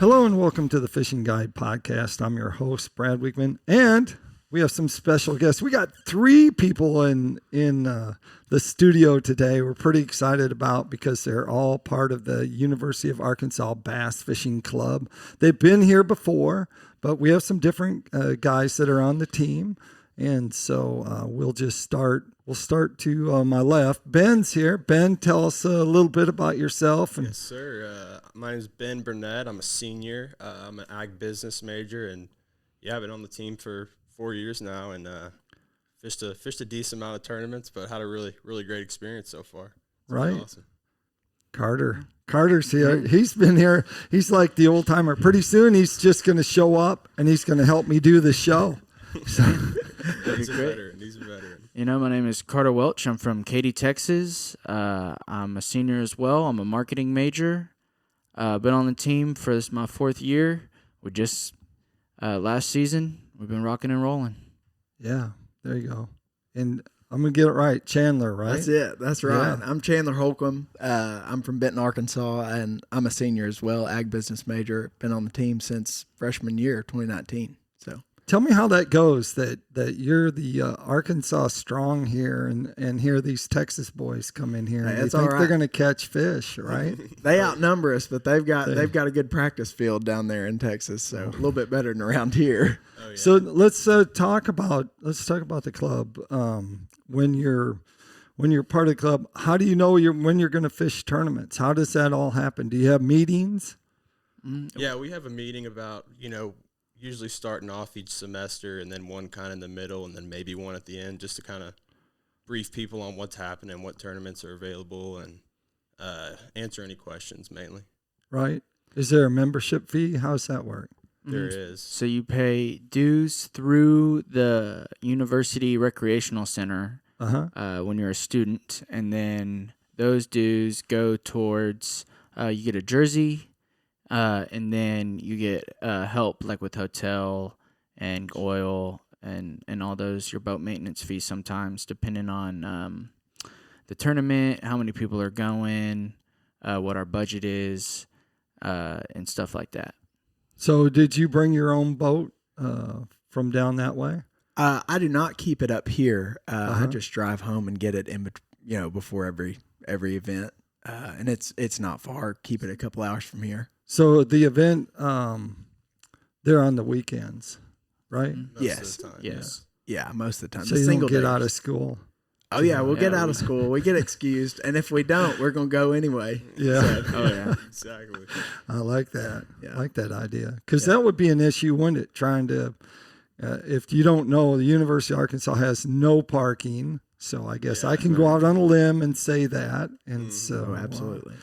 Hello and welcome to the Fishing Guide Podcast. I'm your host, Brad Wiegman, and we have some special guests. We got 3 people in the studio today. We're pretty excited about because they're all part of the University of Arkansas Bass Fishing Club. They've been here before, but we have some different guys that are on the team. And so we'll start to my left. Ben's here. Ben, tell us a little bit about yourself. Yes, sir. My name is Ben Burnett. I'm a senior. I'm an ag business major, and I've been on the team for 4 years now, and fished a decent amount of tournaments, but had a really great experience so far. It's right. Awesome. Carter's here. He's been here. He's like the old timer. Pretty soon he's just going to show up and he's going to help me do the show. So. He's a veteran. You know, my name is Carter Welch. I'm from Katy, Texas. I'm a senior as well. I'm a marketing major. Been on the team for this my 4th year. We just last season we've been rocking and rolling. Yeah, there you go. And I'm gonna get it right, Chandler, right? That's it. That's right. Yeah. I'm Chandler Holcomb. I'm from Benton, Arkansas, and I'm a senior as well, ag business major. Been on the team since freshman year, 2019. So. Tell me how that goes, that you're the Arkansas strong here, and here these Texas boys come in here. And you think they're going to catch fish, right? They outnumber us, but they've got a good practice field down there in Texas, so a little bit better than around here. Oh, yeah. So let's talk about the club. When you're part of the club, how do you know when you're going to fish tournaments? How does that all happen? Do you have meetings? Yeah, we have a meeting about usually starting off each semester, and then one kind of in the middle, and then maybe one at the end, just to kind of brief people on what's happening, what tournaments are available, and answer any questions mainly. Right. Is there a membership fee? How does that work? There is. So you pay dues through the University Recreational Center when you're a student, and then those dues go towards you get a jersey. And then you get help like with hotel and oil and all those, your boat maintenance fees sometimes, depending on the tournament, how many people are going, what our budget is, and stuff like that. So did you bring your own boat from down that way? I do not keep it up here. I just drive home and get it before every event. And it's not far. Keep it a couple hours from here. So the event, they're on the weekends, right? Yes. Most of the time, Yes. Yeah, most of the time. So you don't get out of school. Oh, yeah, we'll get out of school. We get excused. And if we don't, we're going to go anyway. Yeah. So, Oh, yeah. Exactly. I like that. Yeah. I like that idea. Because that would be an issue, wouldn't it? Trying to, if you don't know, the University of Arkansas has no parking. So I guess I can go out on a limb and say that. And so, absolutely.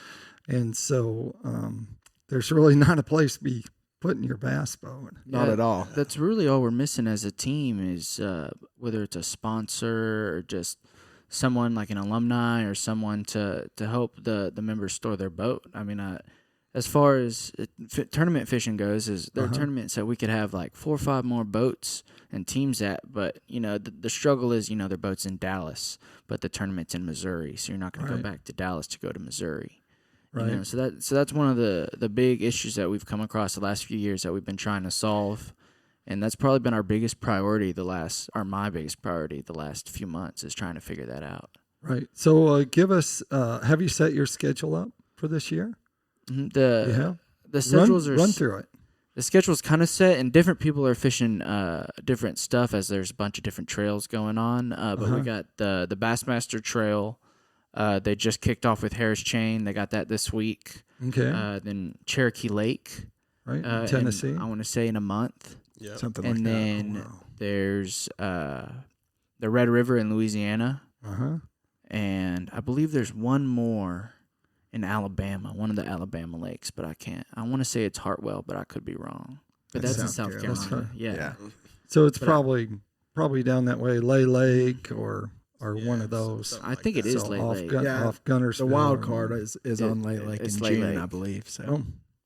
There's really not a place to be putting your bass boat. Not at all. That's really all we're missing as a team is whether it's a sponsor or just someone like an alumni or someone to help the members store their boat. I mean, as far as tournament fishing goes, there are tournaments that we could have like 4 or 5 more boats and teams at, but the struggle is their boat's in Dallas, but the tournament's in Missouri, so you're not going to go back to Dallas to go to Missouri. Right. So that's one of the big issues that we've come across the last few years that we've been trying to solve, and that's probably been our biggest priority my biggest priority the last few months is trying to figure that out. Right. So give us. Have you set your schedule up for this year? Mm-hmm. The schedules run through it. The schedule's kind of set, and different people are fishing different stuff as there's a bunch of different trails going on. But we got the Bassmaster Trail. They just kicked off with Harris Chain. They got that this week. Okay. Then Cherokee Lake. Right, in Tennessee. I want to say in a month. Yeah. Something like And that. then there's the Red River in Louisiana. And I believe there's one more in Alabama, one of the Alabama lakes, but I want to say it's Hartwell, but I could be wrong. But that's in South Carolina. Yeah. So it's probably down that way, Lay Lake or one of those. I think it is Lay Lake. Off Gunnersville. The wild card is on Lay Lake in Lay June, Lake. I believe. So. Oh,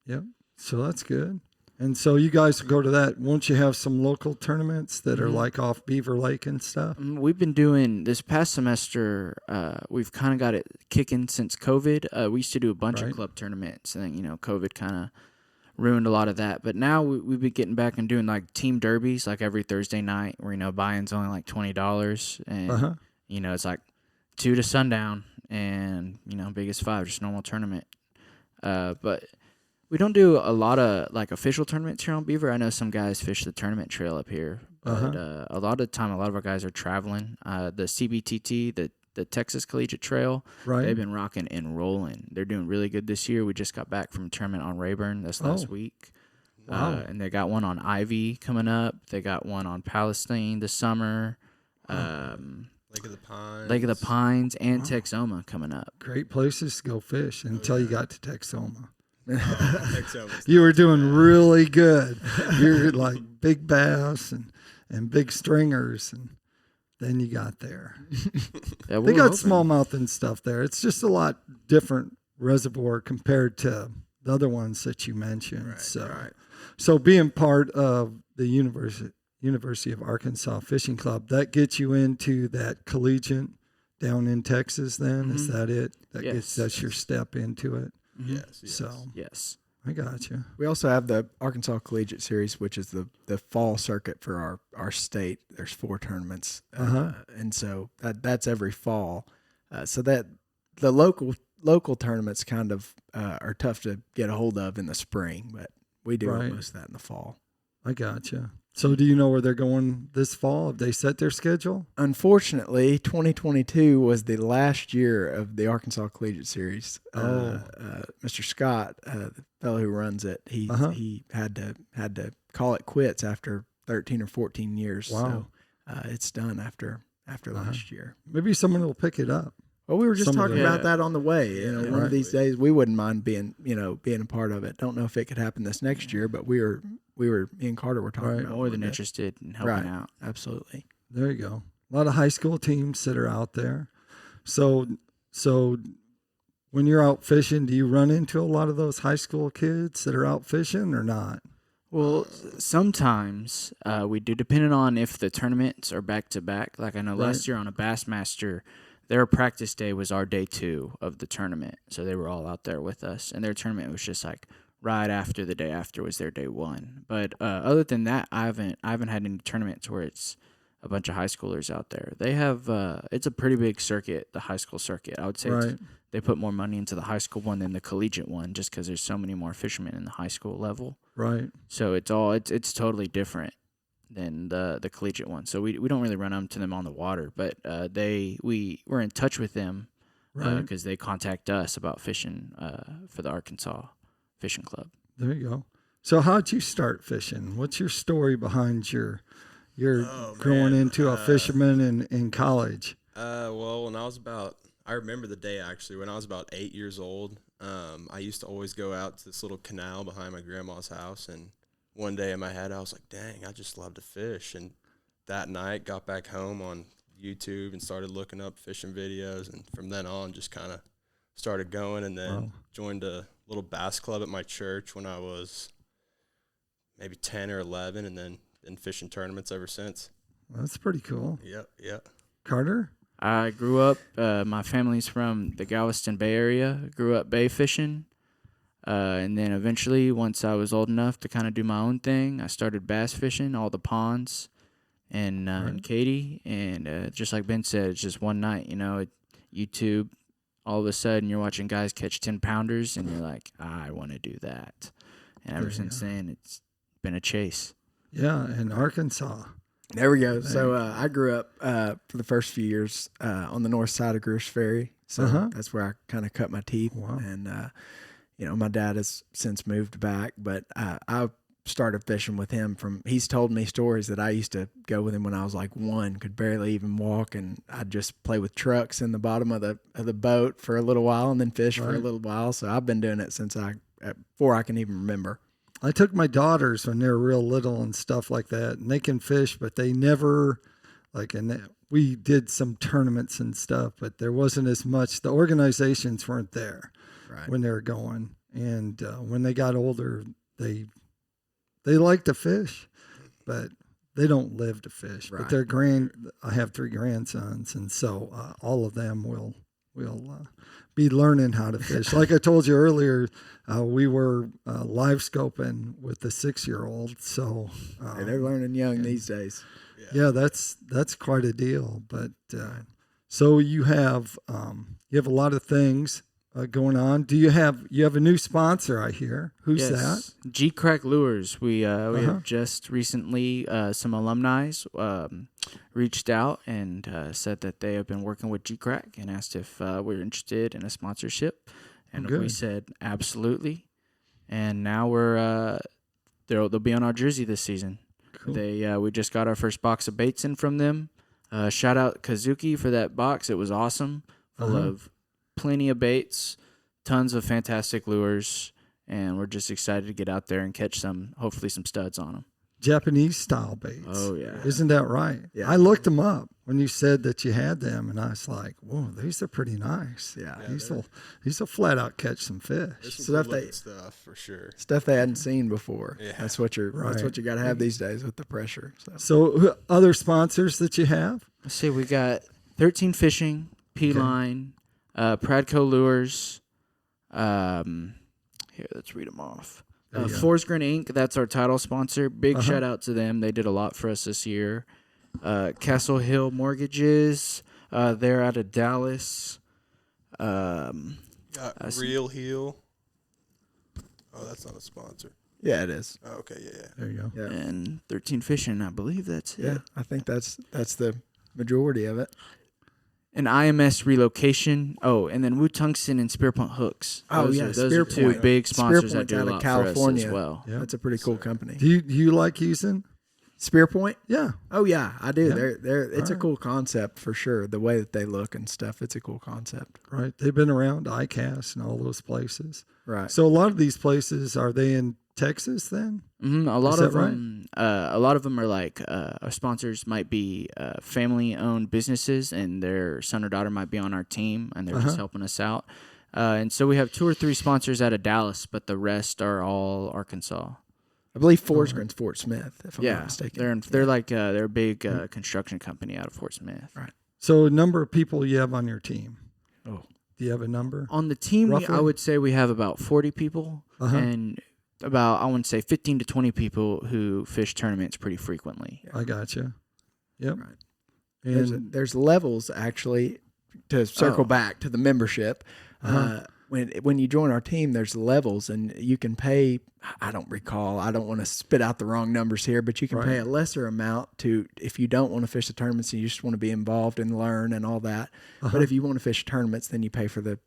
yep. So that's good. And so you guys go to that. Won't you have some local tournaments that are like off Beaver Lake and stuff? We've been doing this past semester. We've kind of got it kicking since COVID. We used to do a bunch of club tournaments, and then COVID kind of ruined a lot of that. But now we've been getting back and doing like team derbies, like every Thursday night, where buy-in's only like $20, and it's like 2 to sundown, and biggest 5, just normal tournament. But we don't do a lot of like official tournaments here on Beaver. I know some guys fish the tournament trail up here, but a lot of the time, a lot of our guys are traveling. The CBTT, the Texas Collegiate Trail, they've been rocking and rolling. They're doing really good this year. We just got back from a tournament on Rayburn this last week. Wow. And they got one on Ivy coming up. They got one on Palestine this summer. Lake of the Pines. And Texoma coming up. Great places to go fish until you got to Texoma. Texoma's You were doing really good. You're like big bass and big stringers, and then you got there. Yeah, They got smallmouth and stuff there. It's just a lot different reservoir compared to the other ones that you mentioned. So being part of the University of Arkansas Fishing Club, that gets you into that collegiate down in Texas then? Is that it? That's your step into it? Yes. So Yes. I got you. We also have the Arkansas Collegiate Series, which is the fall circuit for our state. There's 4 tournaments, and so that's every fall. So that the local tournaments kind of are tough to get a hold of in the spring, but we do most of that in the fall. I got you. So do you know where they're going this fall? Have they set their schedule? Unfortunately, 2022 was the last year of the Arkansas Collegiate Series. Mr. Scott, the fellow who runs it, he had to call it quits after 13 or 14 years. Wow. So it's done after last year. Maybe someone will pick it up. Well, we were just talking the- about that on the way. One of these days we wouldn't mind being a part of it. Don't know if it could happen this next year, but me and Carter were talking about More than it. interested in helping out. Absolutely. There you go. A lot of high school teams that are out there. So when you're out fishing, do you run into a lot of those high school kids that are out fishing or not? Well, sometimes we do, depending on if the tournaments are back to back. Like I know last year on a Bassmaster, their practice day was our day 2 of the tournament. So they were all out there with us. And their tournament was just like right after the day after was their day 1. But other than that, I haven't had any tournaments where it's a bunch of high schoolers out there. They have it's a pretty big circuit, the high school circuit. I would say they put more money into the high school one than the collegiate one, just because there's so many more fishermen in the high school level. Right. So it's totally different than the collegiate one. So we don't really run into them on the water, but we're in touch with them because they contact us about fishing for the Arkansas Fishing Club. There you go. So how'd you start fishing? What's your story behind your growing into a fisherman in college? Well, I remember the day actually when I was about 8 years old. I used to always go out to this little canal behind my grandma's house, and one day in my head I was like, dang, I just love to fish. And that night got back home on YouTube and started looking up fishing videos, and from then on just kind of started going, and then joined a little bass club at my church when I was maybe 10 or 11, and then been fishing tournaments ever since. That's pretty cool. Yep. Carter? I grew up, my family's from the Galveston Bay area. Grew up bay fishing. And then eventually, once I was old enough to kind of do my own thing, I started bass fishing, all the ponds in Katy. And just like Ben said, it's just one night, YouTube, all of a sudden you're watching guys catch 10-pounders, and you're like, I want to do that. And ever since then, it's been a chase. Yeah, in Arkansas. There we go. So I grew up for the first few years on the north side of Grush Ferry. So that's where I kind of cut my teeth. Wow. And, my dad has since moved back, but I started fishing with him he's told me stories that I used to go with him when I was like 1, could barely even walk. And I'd just play with trucks in the bottom of the boat for a little while and then fish for a little while. So I've been doing it since before I can even remember. I took my daughters when they were real little and stuff like that, and they can fish, but they never we did some tournaments and stuff, but there wasn't as much. The organizations weren't there when they were going, and when they got older, they like to fish, but they don't live to fish. But I have 3 grandsons, and so all of them will be learning how to fish. Like I told you earlier, we were live scoping with the 6-year-old. So Hey, they're learning young these days. yeah, that's quite a deal. But so you have a lot of things going on. Do you have a new sponsor? I hear. Who's that? G-Crack Lures. We have just recently some alumni reached out and said that they have been working with G-Crack and asked if we're interested in a sponsorship, and we said absolutely. And now they'll be on our jersey this season. Cool. We just got our first box of baits in from them. Shout out Kazuki for that box. It was awesome, full of plenty of baits, tons of fantastic lures, and we're just excited to get out there and catch hopefully some studs on them. Japanese style baits. Oh, yeah. Isn't that right? Yeah. I looked them up when you said that you had them, and I was like, whoa, these are pretty nice. Yeah. These will flat out catch some fish. Stuff for sure. Stuff they hadn't seen before. Yeah. That's what you got to have these days with the pressure. So other sponsors that you have? Let's see, we got 13 Fishing, P-Line, Pradco Lures. Here, let's read them off. Forsgren Inc., that's our title sponsor. Big shout out to them. They did a lot for us this year. Castle Hill Mortgages, they're out of Dallas. Real Heel. Oh, that's not a sponsor. Yeah, it is. Oh, okay, yeah. There you go. Yeah. And 13 Fishing, I believe that's it. Yeah, I think that's the majority of it. An IMS Relocation. Oh, and then Wu Tungsten and Spearpoint Hooks. Those are two big sponsors that do a lot California. for us as well. Yeah. That's a pretty cool company. Do you like using? Spearpoint? Yeah. Oh yeah, I do. Yeah. It's a cool concept for sure. The way that they look and stuff, it's a cool concept. Right. They've been around ICAST and all those places. Right. So a lot of these places, are they in Texas then? Mm-hmm. A lot of them are like our sponsors might be family-owned businesses, and their son or daughter might be on our team, and they're just helping us out. And so we have 2 or 3 sponsors out of Dallas, but the rest are all Arkansas. I believe Forsgren's Fort Smith, if I'm not mistaken. They're a big construction company out of Fort Smith. Right. So number of people you have on your team? Oh, Do you have a number? On the team, I would say we have about 40 people, and about, I want to say, 15 to 20 people who fish tournaments pretty frequently. I got you. Yep. Right. And There's levels, actually, to circle back to the membership. When you join our team, there's levels, and you can pay, I don't recall, I don't want to spit out the wrong numbers here, but you can pay a lesser amount if you don't want to fish the tournaments and you just want to be involved and learn and all that. But if you want to fish tournaments, then you pay for the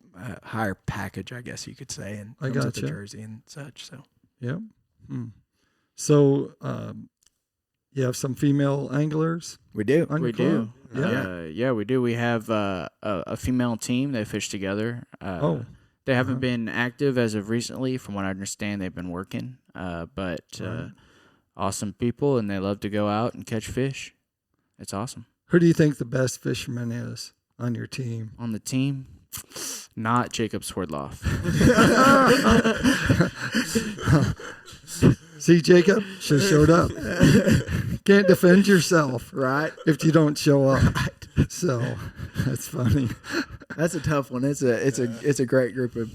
higher package, I guess you could say, and comes with the jersey and such. So. Yep. So you have some female anglers? We do. We do. Yeah, we do. We have a female team. They fish together. They haven't been active as of recently. From what I understand, they've been working. But awesome people, and they love to go out and catch fish. It's awesome. Who do you think the best fisherman is on your team? On the team, not Jacob Swerdloff. See, Jacob should have showed up. Can't defend yourself, Right. if you don't show up. So that's funny. That's a tough one. It's a great group of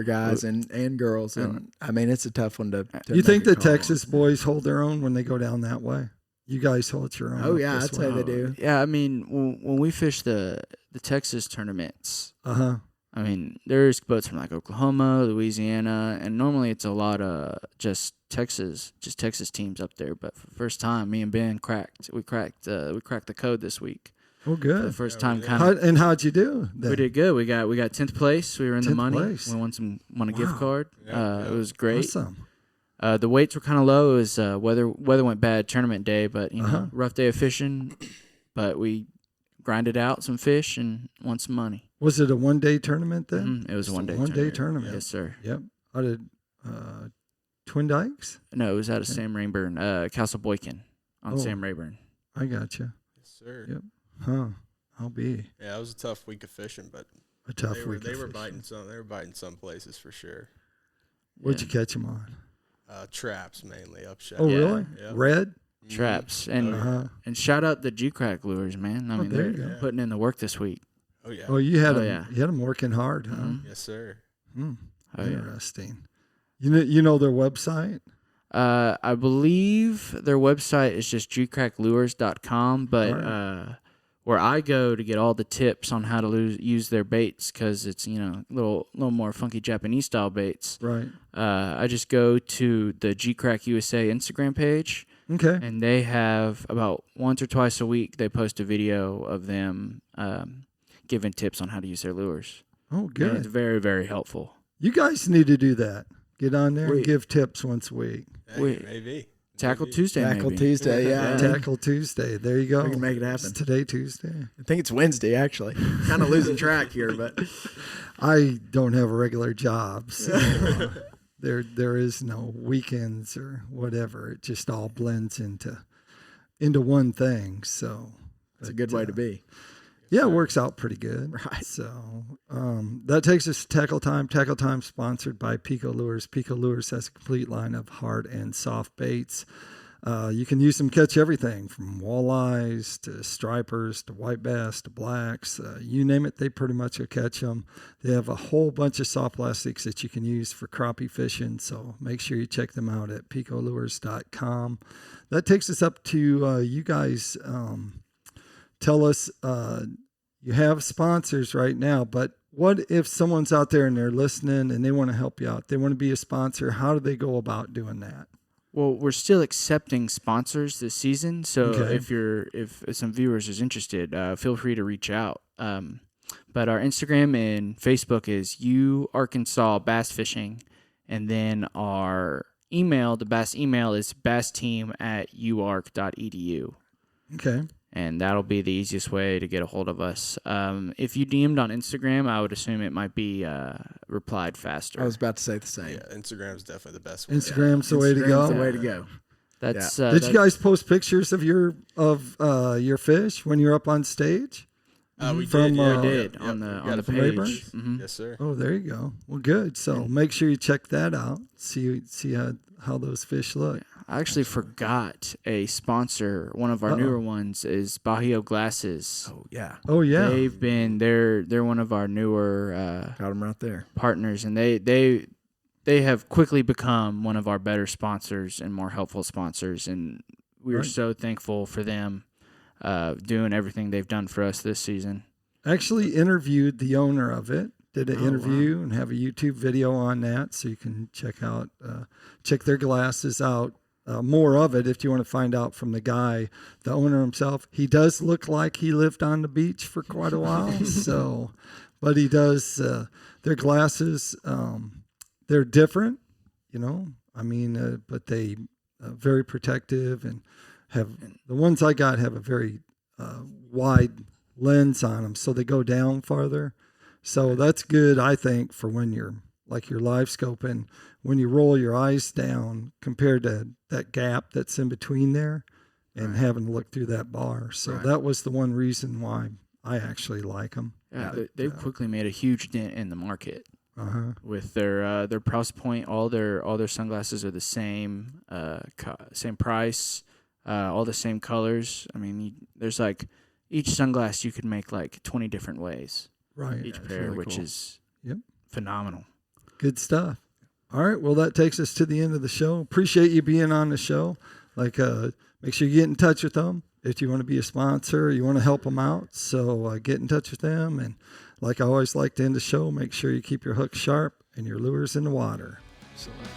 guys and girls, and I mean it's a tough one to You think make a the call Texas boys hold their own when they go down that way? You guys hold your own. Oh up yeah, this I'd say way. they do. Yeah, I mean, when we fish the Texas tournaments, I mean, there's boats from like Oklahoma, Louisiana, and normally it's a lot of just Texas teams up there. But for the first time, me and Ben cracked the code this week. Oh, good. For the first time, how'd you do? We did good. We got 10th place. We were in the 10th money. place. We won a gift card. It was great. Awesome. The weights were kind of low. It was weather went bad tournament day, but rough day of fishing. But we grinded out some fish and won some money. Was it a one-day tournament then? It was a one-day tournament. Yes, sir. Yep. Out of Twin Dykes? No, it was out of Sam Rayburn, Castle Boykin on Sam Rayburn. I got you. Yes, sir. Yep. Huh. I'll be. Yeah, it was a tough week of fishing, but A tough week. They were biting some places for sure. What'd you catch them on? Traps mainly, upshot. Oh, really? Yeah. Red? Traps and shout out the G-Crack lures, man. I mean, there you they're go. putting in the work this week. Oh yeah. Oh, you had Oh, them. yeah. You had them working hard, huh? Mhm. Yes, sir. Hmm. Oh, yeah. Interesting. You know their website? I believe their website is just gcracklures.com, but Alright. where I go to get all the tips on how to use their baits, because it's a little more funky Japanese style baits. Right. I just go to the GCrack USA Instagram page, Okay. and they have about once or twice a week they post a video of them giving tips on how to use their lures. Oh, And good. it's very, very helpful. You guys need to do that. Get on there and Wait. give tips once a week. Hey, Wait. maybe. Tackle Maybe. Tuesday, Tackle maybe. Tuesday, yeah. Tackle Tuesday. There you go. We can make it Is happen. today Tuesday? I think it's Wednesday, actually. Kind of losing track here, but I don't have a regular job, so there is no weekends or whatever. It just all blends into one thing. So it's a good way to be. Yeah, it works out pretty good. Right. So that takes us to Tackle Time. Tackle Time sponsored by Pico Lures. Pico Lures has a complete line of hard and soft baits. You can use them to catch everything from walleyes to stripers to white bass to blacks. You name it, they pretty much will catch them. They have a whole bunch of soft plastics that you can use for crappie fishing. So make sure you check them out at picolures.com. That takes us up to you guys. Tell us, you have sponsors right now, but what if someone's out there and they're listening and they want to help you out? They want to be a sponsor. How do they go about doing that? Well, we're still accepting sponsors this season, so Okay. if some viewers is interested, feel free to reach out. But our Instagram and Facebook is U Arkansas Bass Fishing, and then our email, the bass email, is bassteam@uark.edu. Okay. And that'll be the easiest way to get a hold of us. If you DM'd on Instagram, I would assume it might be replied faster. I was about to say the same. Yeah, Instagram's definitely the best way. Instagram's the way to Instagram's go. the way to go. That's Did you guys post pictures of your fish when you're up on stage? We From, did. Yeah, we did Yep, on we the got on the a page. Rayburn? Mhm. Yes, sir. Oh, there you go. Well, good. So make sure you check that out. See how those fish look. I actually forgot a sponsor. One of our newer ones is Bahio Glasses. Oh, yeah. Oh yeah. They're one of our newer Got them right there. partners, and they have quickly become one of our better sponsors and more helpful sponsors, and we are Right. so thankful for them doing everything they've done for us this season. Actually interviewed the owner of it. Did an Oh, interview and have a YouTube video on that, so you can check their glasses out. More of it if you want to find out from the guy, the owner himself. He does look like he lived on the beach for quite a while. So, but he does. Their glasses, they're different, but they very protective and have the ones I got have a very wide lens on them, so they go down farther. So that's good, I think, for when you're live scoping, when you roll your eyes down compared to that gap that's in between there and having to look through that bar. So that was the one reason why I actually like them. Yeah, they've quickly made a huge dent in the market with their price point. All their sunglasses are the same, same price, all the same colors. I mean, there's like each sunglass you could make like 20 different ways. Right. Each pair, really which cool. is Yep. phenomenal. Good stuff. All right. Well, that takes us to the end of the show. Appreciate you being on the show. Make sure you get in touch with them if you want to be a sponsor, you want to help them out. So get in touch with them. And like I always like to end the show, make sure you keep your hooks sharp and your lures in the water. Absolutely.